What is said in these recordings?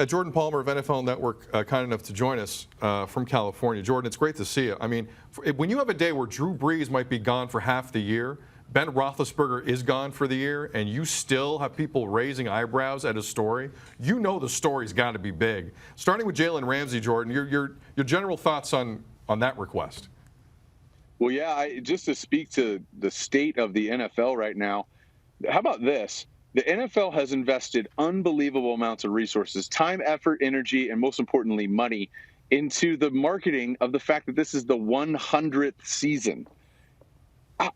Jordan Palmer of NFL Network, kind enough to join us from California. Jordan, it's great to see you. I mean, when you have a day where Drew Brees might be gone for half the year, Ben Roethlisberger is gone for the year, and you still have people raising eyebrows at a story, you know the story's got to be big. Starting with Jalen Ramsey, Jordan, your general thoughts on that request. Well, yeah, just to speak to the state of the NFL right now, how about this? The NFL has invested unbelievable amounts of resources, time, effort, energy, and most importantly, money into the marketing of the fact that this is the 100th season.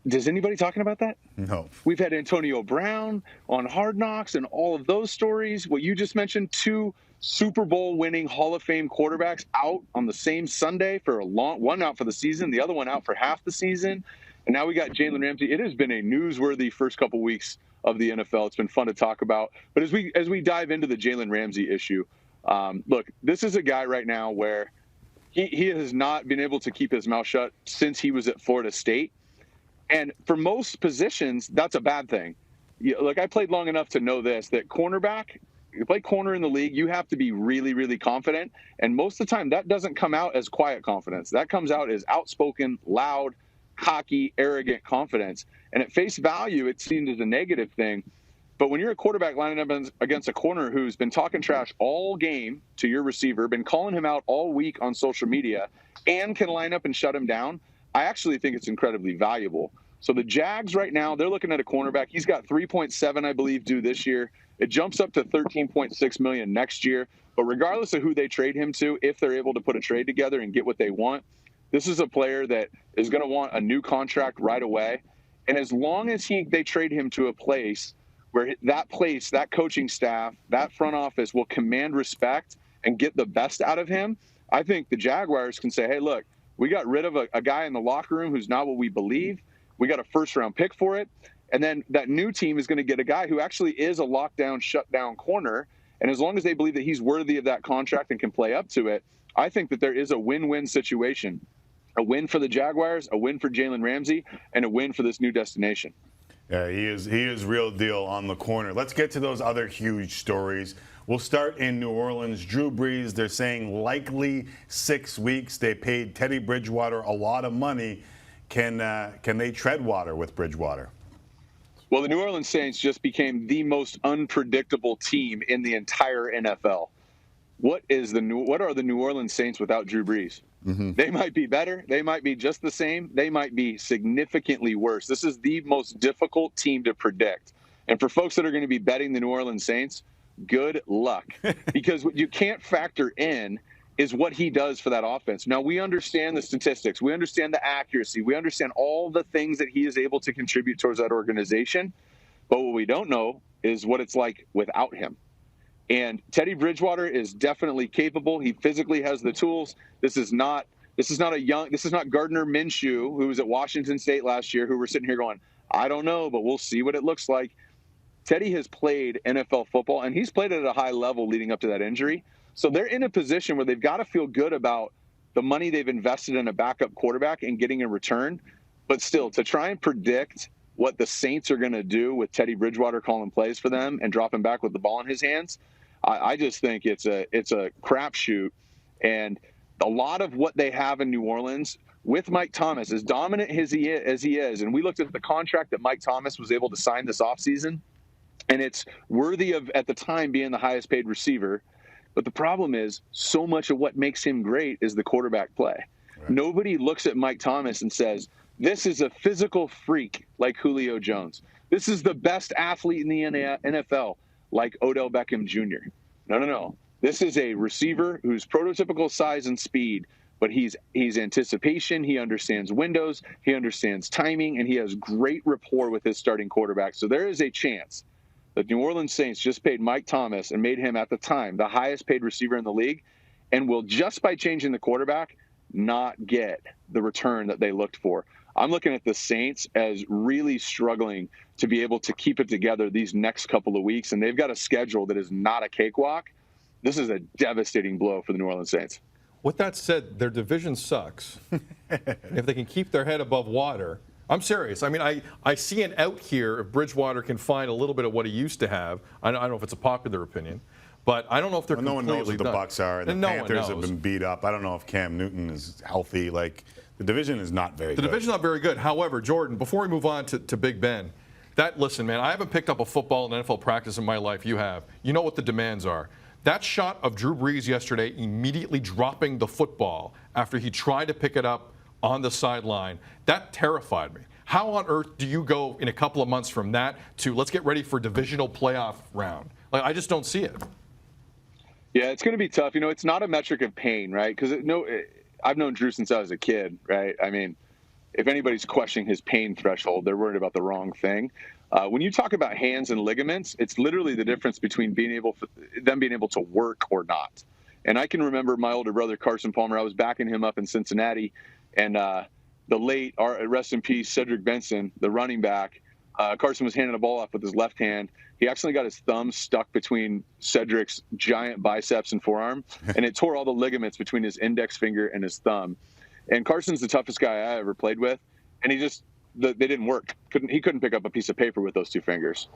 Does anybody talking about that? No. We've had Antonio Brown on Hard Knocks and all of those stories. What you just mentioned, 2 Super Bowl winning Hall of Fame quarterbacks out on the same Sunday for one out for the season, the other one out for half the season. And now we got Jalen Ramsey. It has been a newsworthy first couple weeks of the NFL. It's been fun to talk about. But as we dive into the Jalen Ramsey issue, look, this is a guy right now where he has not been able to keep his mouth shut since he was at Florida State. And for most positions, that's a bad thing. Look, I played long enough to know this, that cornerback, you play corner in the league, you have to be really, really confident. And most of the time, that doesn't come out as quiet confidence. That comes out as outspoken, loud, cocky, arrogant confidence. And at face value, it seems as a negative thing. But when you're a quarterback lining up against a corner who's been talking trash all game to your receiver, been calling him out all week on social media, and can line up and shut him down, I actually think it's incredibly valuable. So the Jags right now, they're looking at a cornerback. He's got 3.7, I believe, due this year. It jumps up to 13.6 million next year. But regardless of who they trade him to, if they're able to put a trade together and get what they want, this is a player that is going to want a new contract right away. And as long as they trade him to a place where that coaching staff, that front office will command respect and get the best out of him, I think the Jaguars can say, hey, look, we got rid of a guy in the locker room who's not what we believe. We got a first-round pick for it. And then that new team is going to get a guy who actually is a lockdown, shutdown corner. And as long as they believe that he's worthy of that contract and can play up to it, I think that there is a win-win situation. A win for the Jaguars, a win for Jalen Ramsey, and a win for this new destination. Yeah, he is real deal on the corner. Let's get to those other huge stories. We'll start in New Orleans. Drew Brees, they're saying likely 6 weeks. They paid Teddy Bridgewater a lot of money. Can they tread water with Bridgewater? Well, the New Orleans Saints just became the most unpredictable team in the entire NFL. What are the New Orleans Saints without Drew Brees? Mm-hmm. They might be better. They might be just the same. They might be significantly worse. This is the most difficult team to predict. And for folks that are going to be betting the New Orleans Saints, good luck. Because what you can't factor in is what he does for that offense. Now, we understand the statistics. We understand the accuracy. We understand all the things that he is able to contribute towards that organization. But what we don't know is what it's like without him. And Teddy Bridgewater is definitely capable. He physically has the tools. This is not Gardner Minshew, who was at Washington State last year, who we're sitting here going, I don't know, but we'll see what it looks like. Teddy has played NFL football, and he's played it at a high level leading up to that injury. So they're in a position where they've got to feel good about the money they've invested in a backup quarterback and getting a return. But still, to try and predict what the Saints are going to do with Teddy Bridgewater calling plays for them and dropping back with the ball in his hands, I just think it's a crapshoot. And a lot of what they have in New Orleans with Mike Thomas, as dominant as he is, and we looked at the contract that Mike Thomas was able to sign this offseason, and it's worthy of, at the time, being the highest paid receiver. But the problem is, so much of what makes him great is the quarterback play. Right. Nobody looks at Mike Thomas and says, this is a physical freak like Julio Jones. This is the best athlete in the NFL like Odell Beckham Jr. No. This is a receiver who's prototypical size and speed, but he's anticipation. He understands windows. He understands timing, and he has great rapport with his starting quarterback. So there is a chance the New Orleans Saints just paid Mike Thomas and made him, at the time, the highest paid receiver in the league, and will, just by changing the quarterback, not get the return that they looked for. I'm looking at the Saints as really struggling to be able to keep it together these next couple of weeks, and they've got a schedule that is not a cakewalk. This is a devastating blow for the New Orleans Saints. With that said, their division sucks. If they can keep their head above water, I'm serious. I mean, I see an out here if Bridgewater can find a little bit of what he used to have. I don't know if it's a popular opinion, But I don't know if they're no one knows completely what the done. Bucks are, and the no one Panthers have knows. been beat up. I don't know if Cam Newton is healthy. Like, the division is not very good. The division's not very good. However, Jordan, before we move on to Big Ben, listen, man, I haven't picked up a football and NFL practice in my life. You have. You know what the demands are. That shot of Drew Brees yesterday immediately dropping the football after he tried to pick it up on the sideline, that terrified me. How on earth do you go in a couple of months from that to let's get ready for divisional playoff round? Like, I just don't see it. Yeah, it's going to be tough. It's not a metric of pain, right? Because I've known Drew since I was a kid, right? I mean, if anybody's questioning his pain threshold, they're worried about the wrong thing. When you talk about hands and ligaments, it's literally the difference between them being able to work or not. And I can remember my older brother, Carson Palmer. I was backing him up in Cincinnati, and the late, rest in peace, Cedric Benson, the running back, Carson was handing the ball off with his left hand. He actually got his thumb stuck between Cedric's giant biceps and forearm, and it tore all the ligaments between his index finger and his thumb. And Carson's the toughest guy I ever played with, and they didn't work. He couldn't pick up a piece of paper with those two fingers.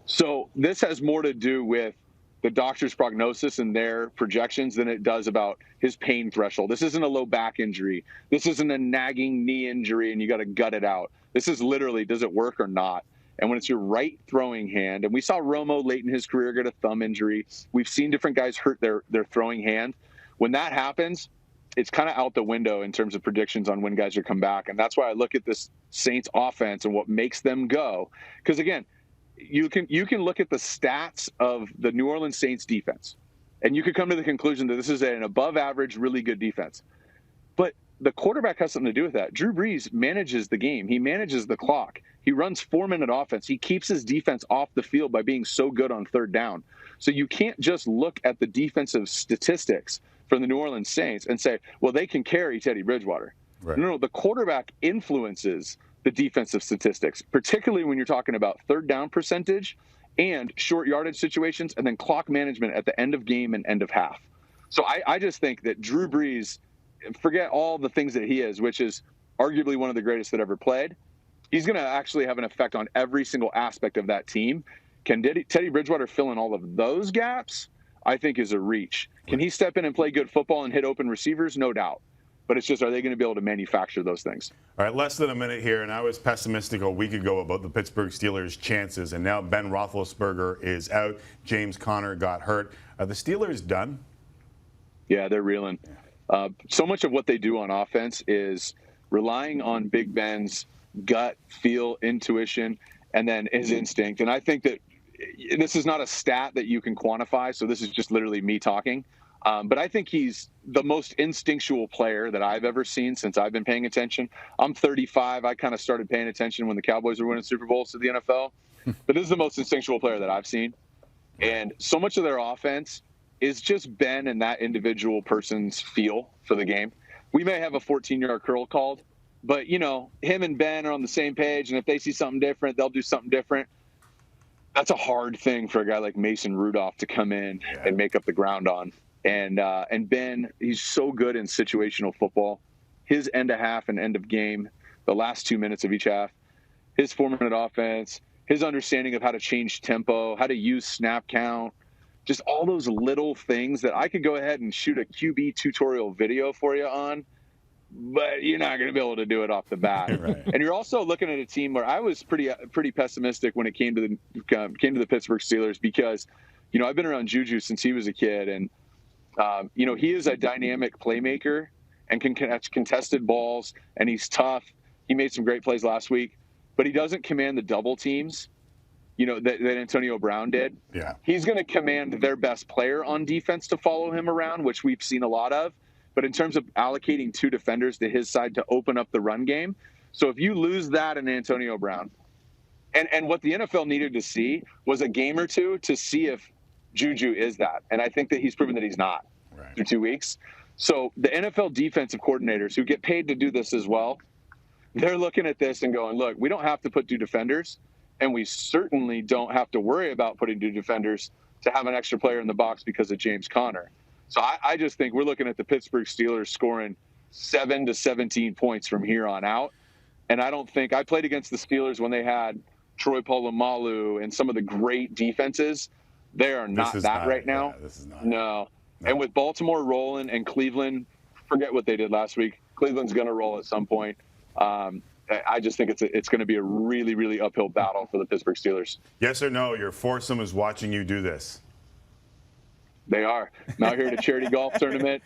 So this has more to do with the doctor's prognosis and their projections than it does about his pain threshold. This isn't a low back injury. This isn't a nagging knee injury and you got to gut it out. This is literally, does it work or not? And when it's your right throwing hand, and we saw Romo late in his career get a thumb injury. We've seen different guys hurt their throwing hand. When that happens, it's kind of out the window in terms of predictions on when guys are come back. And that's why I look at this Saints offense and what makes them go. Because again, you can look at the stats of the New Orleans Saints defense, and you could come to the conclusion that this is an above average, really good defense. But the quarterback has something to do with that. Drew Brees manages the game. He manages the clock. He runs 4-minute offense. He keeps his defense off the field by being so good on third down. So you can't just look at the defensive statistics from the New Orleans Saints and say, well, they can carry Teddy Bridgewater. Right. No, the quarterback influences the defensive statistics, particularly when you're talking about third down percentage and short yardage situations, and then clock management at the end of game and end of half. So I just think that Drew Brees, forget all the things that he is, which is arguably one of the greatest that ever played. He's going to actually have an effect on every single aspect of that team. Can Teddy Bridgewater fill in all of those gaps? I think is a reach. Can he step in and play good football and hit open receivers? No doubt. But it's just, are they going to be able to manufacture those things? All right, less than a minute here, and I was pessimistic a week ago about the Pittsburgh Steelers' chances, and now Ben Roethlisberger is out. James Conner got hurt. Are the Steelers done? Yeah, they're reeling. So much of what they do on offense is relying on Big Ben's gut, feel, intuition, and then his instinct. And I think that this is not a stat that you can quantify, so this is just literally me talking. But I think he's the most instinctual player that I've ever seen since I've been paying attention. I'm 35. I kind of started paying attention when the Cowboys were winning Super Bowls to the NFL. But this is the most instinctual player that I've seen. And so much of their offense is just Ben and that individual person's feel for the game. We may have a 14-yard curl called, but, him and Ben are on the same page, and if they see something different, they'll do something different. That's a hard thing for a guy like Mason Rudolph to come in and make up the ground on. And Ben, he's so good in situational football. His end of half and end of game, the last 2 minutes of each half, his 4-minute offense, his understanding of how to change tempo, how to use snap count, just all those little things that I could go ahead and shoot a QB tutorial video for you on, but you're not going to be able to do it off the bat. Right. And you're also looking at a team where I was pretty pessimistic when it came to the Pittsburgh Steelers because, I've been around Juju since he was a kid, and he is a dynamic playmaker and can catch contested balls, and he's tough. He made some great plays last week, but he doesn't command the double teams, that Antonio Brown did. Yeah. He's going to command their best player on defense to follow him around, which we've seen a lot of. But in terms of allocating 2 defenders to his side to open up the run game, so if you lose that in Antonio Brown, and what the NFL needed to see was a game or two to see if Juju is that. And I think that he's proven that he's not through 2 weeks. So the NFL defensive coordinators who get paid to do this as well, they're looking at this and going, look, we don't have to put 2 defenders, and we certainly don't have to worry about putting 2 defenders to have an extra player in the box because of James Conner. So I just think we're looking at the Pittsburgh Steelers scoring 7 to 17 points from here on out. And I played against the Steelers when they had Troy Polamalu and some of the great defenses. They are not is that not right it. now. Yeah, this is not it. No. And with Baltimore rolling and Cleveland, forget what they did last week. Cleveland's going to roll at some point. I just think it's going to be a really, really uphill battle for the Pittsburgh Steelers. Yes or no, your foursome is watching you do this. They are. I'm out here at a charity golf tournament,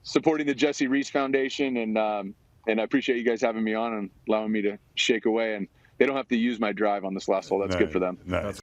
supporting the Jesse Reese Foundation, and I appreciate you guys having me on and allowing me to shake away. And they don't have to use my drive on this last hole. That's good for them. Nice.